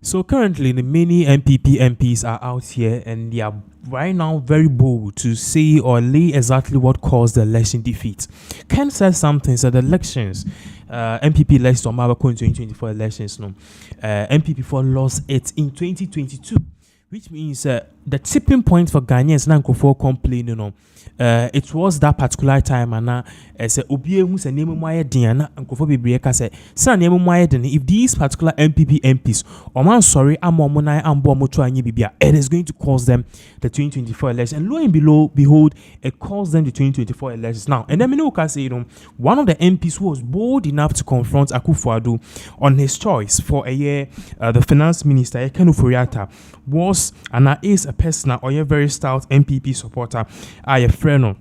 So currently, the many NPP MPs are out here and they are right now very bold to say or lay exactly what caused the election defeat. Ken said something, said the elections, MPP elections on Mabako in 2024 elections, MPP for lost it in 2022. Which means the tipping point for Ghanaians now for complaining, it was that particular time and as Obie who's a name of my Diana and Kofobi say, son, if these particular MPP MPs, or man, sorry, I'm Monai and Bomoto and Yibia, it is going to cause them the 2024 election. And lo and behold, it caused them the 2024 elections. Now, and then we can say, one of the MPs who was bold enough to confront Akuffo on his choice for a year, the finance minister, Ofori, was and is a personal or a very stout MPP supporter. I a friend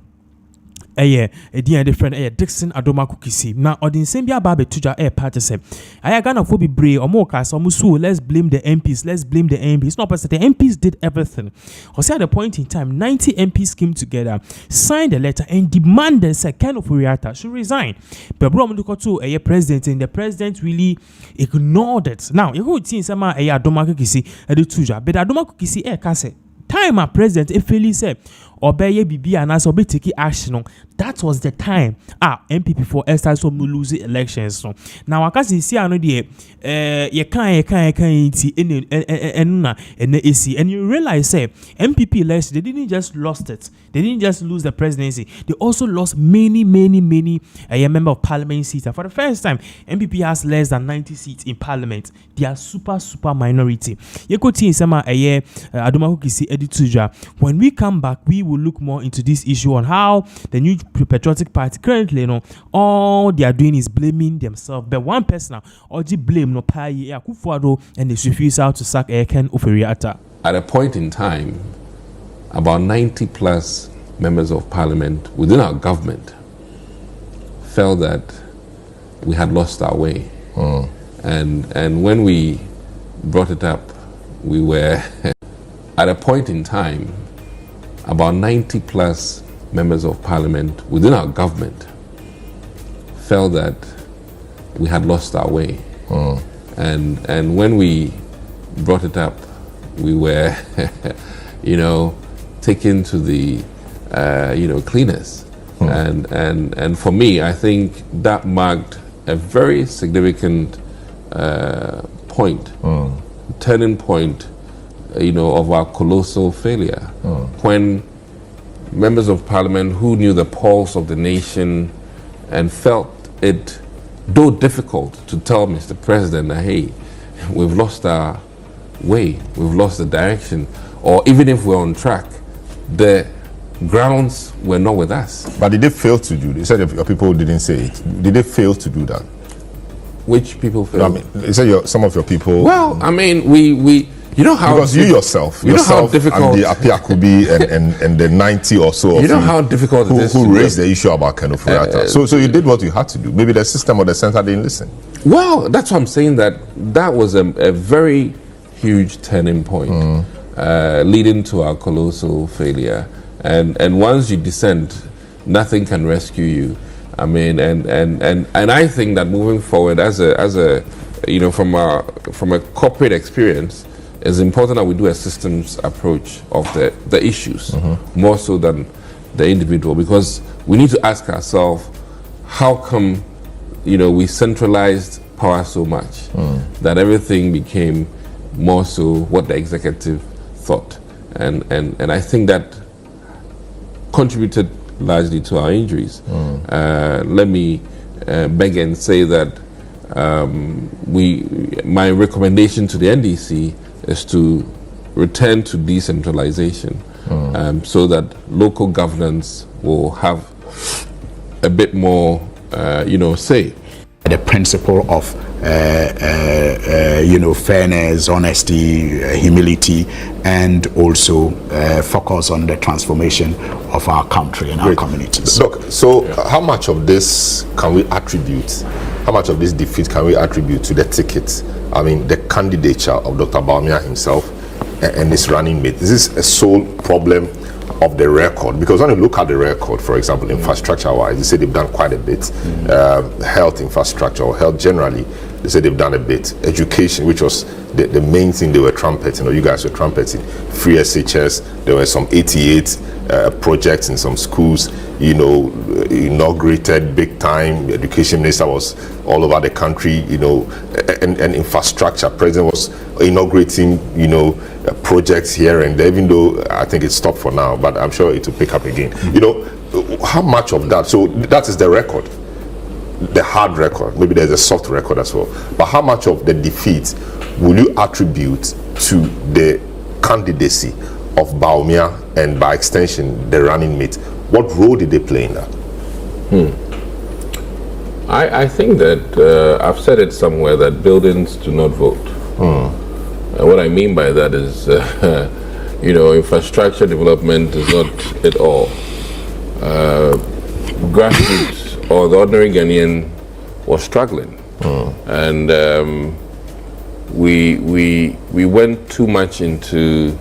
a dear different Dixon Adoma Kukisi. Now, or the same Babe Tuja party say, I gonna for be brave or more cast or musu. Let's blame the MPs. Let's blame the MPs. No, but the MPs did everything. Or say at the point in time, 90 MPs came together, signed a letter, and demanded Ken Ofori should resign. But bro, look to a president, and the president really ignored it. Now, you go see some Adoma Kukisi at the Tuja, but Adoma Kukisi kase. Time a president if Philly said obey BB and as obey take action. That was the time MPP for start so lose elections. So now I can see I know the you can't and you realize say MPP election they didn't just lost it, they didn't just lose the presidency, they also lost many member of parliament seats. And for the first time MPP has less than 90 seats in parliament. They are super minority. You could see some Adoma Kukisi Edituja. When we come back, we will look more into this issue on how the new patriotic party currently, all they are doing is blaming themselves. But one person or the blame Akuffo and they refuse out to sack Ken Ofori. At a point in time, about 90 plus members of parliament within our government felt that we had lost our way. And when we brought it up, we were at a point in time, about 90 plus members of parliament within our government felt that we had lost our way. And when we brought it up, we were, taken to the, cleaners. And for me, I think that marked a very significant point, turning point, of our colossal failure. When members of parliament who knew the pulse of the nation and felt it, though difficult, to tell Mr. President that, hey, we've lost our way, we've lost the direction, or even if we're on track, the grounds were not with us. But did they fail to do? You said your people didn't say it. Did they fail to do that? Which people failed? You said some of your people. Well, I mean, we you know how because you yourself know how difficult and the Apiakubi and the 90 or so of how difficult it is who raised the issue about Ken Ofori. So you did what you had to do. Maybe the system or the center didn't listen. Well, that's what I'm saying. That was a very huge turning point, leading to our colossal failure. And once you descend, nothing can rescue you. I mean, and I think that moving forward, as a from a corporate experience, it's important that we do a systems approach of the issues more so than the individual, because we need to ask ourselves, how come we centralized power so much that everything became more so what the executive thought, and I think that contributed largely to our injuries. Let me beg and say that my recommendation to the NDC is to return to decentralization, so that local governance will have a bit more, say. The principle of fairness, honesty, humility, and also focus on the transformation of our country and our communities. Look, so how much of this can we attribute? How much of this defeat can we attribute to the ticket? I mean, the candidature of Dr. Bawumia himself and his running mate. Is this a sole problem of the record? Because when you look at the record, for example, infrastructure-wise, you say they've done quite a bit. Health infrastructure or health generally, they said they've done a bit. Education, which was the main thing they were trumpeting, or you guys were trumpeting. Free SHS, there were some 88 projects in some schools, you know, inaugurated big time. The education minister was all over the country, you know, and infrastructure. President was inaugurating, you know, projects here and there, even though I think it's stopped for now, but I'm sure it will pick up again. You know, how much of that? So that is the record, the hard record. Maybe there's a soft record as well. But how much of the defeat will you attribute to the candidacy of Bawumia and by extension the running mate? What role did they play in that? I think that I've said it somewhere that buildings do not vote. And what I mean by that is, you know, infrastructure development is not at all. Grassroots or the ordinary Ghanaian was struggling, and we went too much into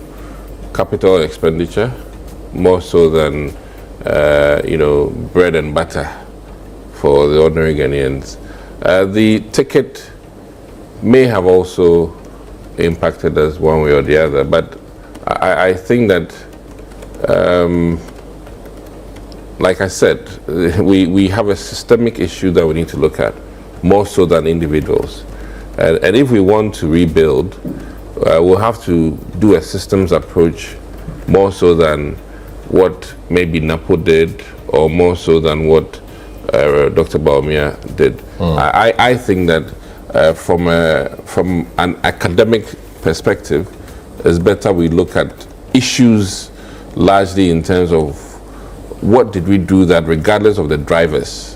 capital expenditure, more so than you know, bread and butter for the ordinary Ghanaians. The ticket may have also impacted us one way or the other, but I think that, like I said, we have a systemic issue that we need to look at, more so than individuals. And if we want to rebuild, we'll have to do a systems approach more so than what maybe NAPO did, or more so than what Dr. Bawumia did. I think that from an academic perspective, it's better we look at issues largely in terms of what did we do that, regardless of the drivers,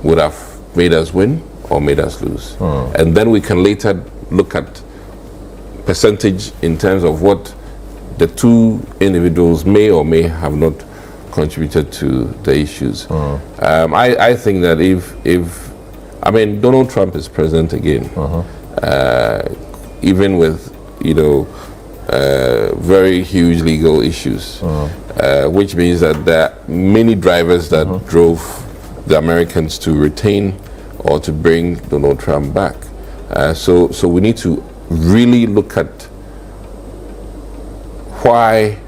would have made us win or made us lose. And then we can later look at percentage in terms of what the two individuals may or may have not contributed to the issues. I think that if I mean, Donald Trump is president again, even with, you know, very huge legal issues, which means that there are many drivers that drove the Americans to retain or to bring Donald Trump back. So we need to really look at why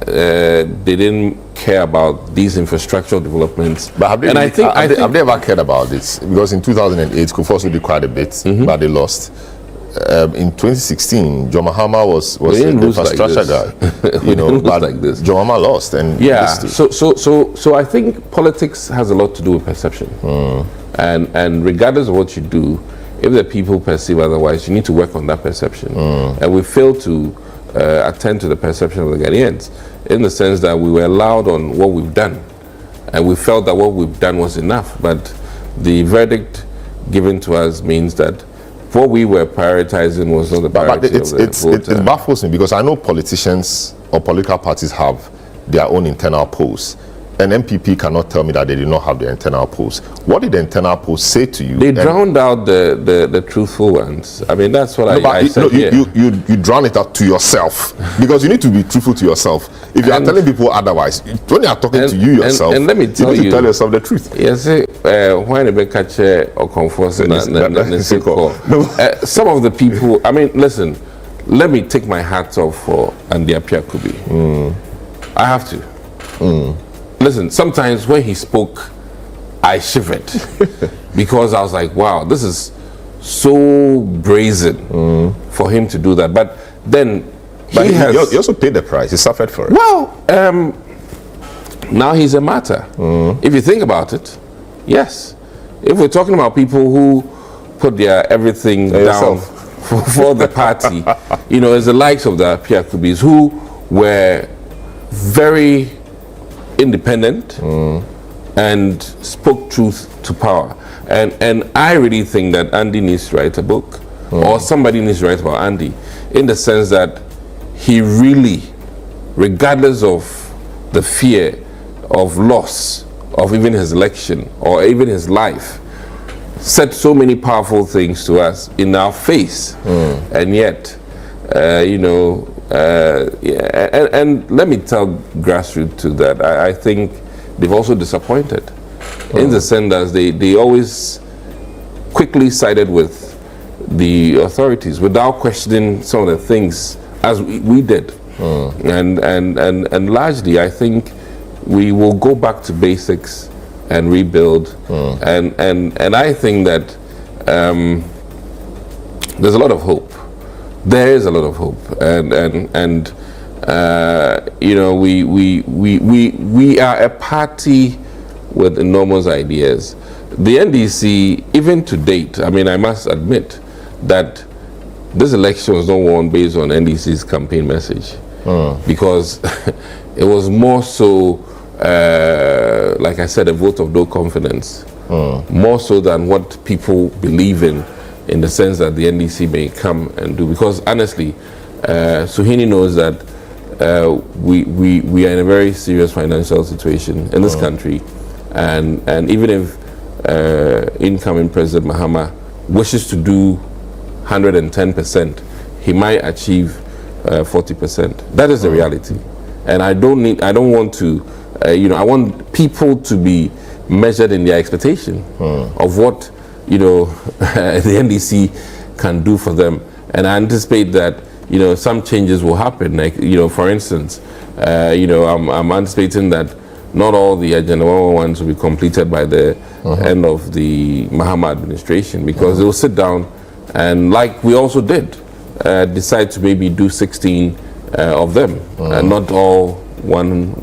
they didn't care about these infrastructural developments. But have they ever cared about this? Because in 2008, Kufuor did quite a bit, but they lost. In 2016, John Mahama was the infrastructure guy. You know, but like this. John Mahama lost, and yeah. So I think politics has a lot to do with perception, and regardless of what you do, if the people perceive otherwise, you need to work on that perception. And we failed to attend to the perception of the Ghanaians, in the sense that we were allowed on what we've done, and we felt that what we've done was enough. But the verdict given to us means that what we were prioritizing was not the priority of the voter. It baffles me, because I know politicians or political parties have their own internal polls. An NPP cannot tell me that they did not have their internal polls. What did the internal polls say to you? They drowned out the truthful ones. I mean, that's what I said. You drown it out to yourself, because you need to be truthful to yourself. If you are telling people otherwise, when you are talking to you yourself, and let me tell you need to tell yourself the truth. Yes, when they catch or confess, some of the people. I mean, listen. Let me take my hat off for Andy Apiakubi. I have to. Listen, sometimes when he spoke, I shivered because I was like, wow, this is so brazen for him to do that. But then he also paid the price. He suffered for it. Well, now he's a martyr. If you think about it, yes. If we're talking about people who put their everything down for the party, you know, as the likes of the Apiakubis, who were very independent and spoke truth to power. And I really think that Andy needs to write a book, or somebody needs to write about Andy, in the sense that he really, regardless of the fear of loss of even his election or even his life, said so many powerful things to us in our face. And yet, you know, and let me tell grassroots to that, I think they've also disappointed, in the sense that they always quickly sided with the authorities without questioning some of the things as we did. And largely, I think we will go back to basics and rebuild. And I think that there's a lot of hope. There is a lot of hope, and you know, we are a party with enormous ideas. The NDC, even to date, I mean, I must admit that this election was not won based on NDC's campaign message, because it was more so, like I said, a vote of no confidence, more so than what people believe in the sense that the NDC may come and do. Because honestly, Suhini knows that we are in a very serious financial situation in this country, and even if incoming President Mahama wishes to do 110%, he might achieve 40%. That is the reality, and I don't want to, you know, I want people to be measured in their expectation of what, you know, the NDC can do for them. And I anticipate that, you know, some changes will happen. Like, you know, for instance, you know, I'm anticipating that not all the Agenda 111s will be completed by the end of the Mahama administration, because they will sit down and, like we also did, decide to maybe do 16 of them, and not all one.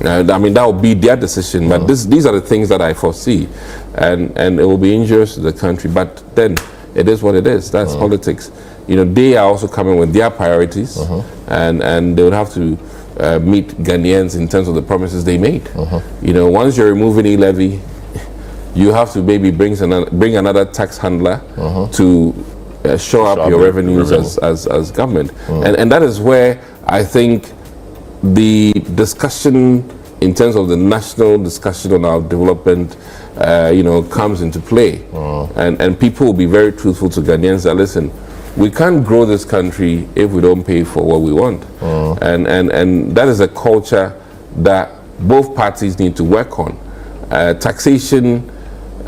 I mean, that will be their decision, but these are the things that I foresee, and it will be injurious to the country. But then it is what it is. That's politics. You know, they are also coming with their priorities, and they would have to meet Ghanaians in terms of the promises they made. You know, once you're removing e-levy, you have to maybe bring another tax handler to show up your revenues as government, and that is where I think the discussion in terms of the national discussion on our development, you know, comes into play, and people will be very truthful to Ghanaians that, listen, we can't grow this country if we don't pay for what we want, and that is a culture that both parties need to work on. Taxation,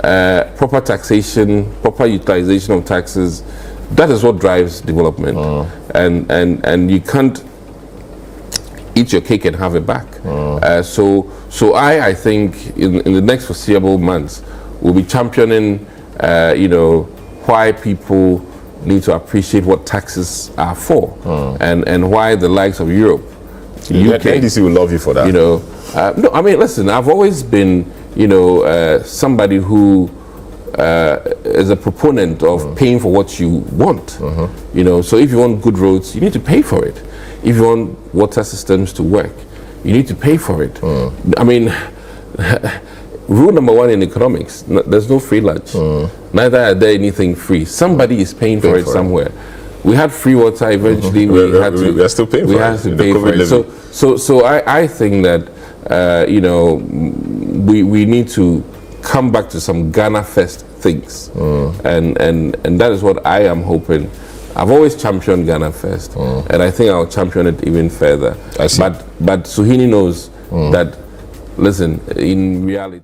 proper taxation, proper utilization of taxes, that is what drives development, and you can't eat your cake and have it back. So I think in the next foreseeable months, we'll be championing, you know, why people need to appreciate what taxes are for, and why the likes of Europe, UK, the NDC will love you for that. You know, no, I mean, listen, I've always been, you know, somebody who is a proponent of paying for what you want. You know, so if you want good roads, you need to pay for it. If you want water systems to work, you need to pay for it. I mean, rule number one in economics, there's no free lunch. Neither are there anything free. Somebody is paying for it somewhere. We had free water, eventually we are still paying for it. We had to pay for it. So I think that, you know, we need to come back to some Ghana first things. And that is what I am hoping. I've always championed Ghana first, and I think I'll champion it even further. But Suhini knows that, listen, in reality,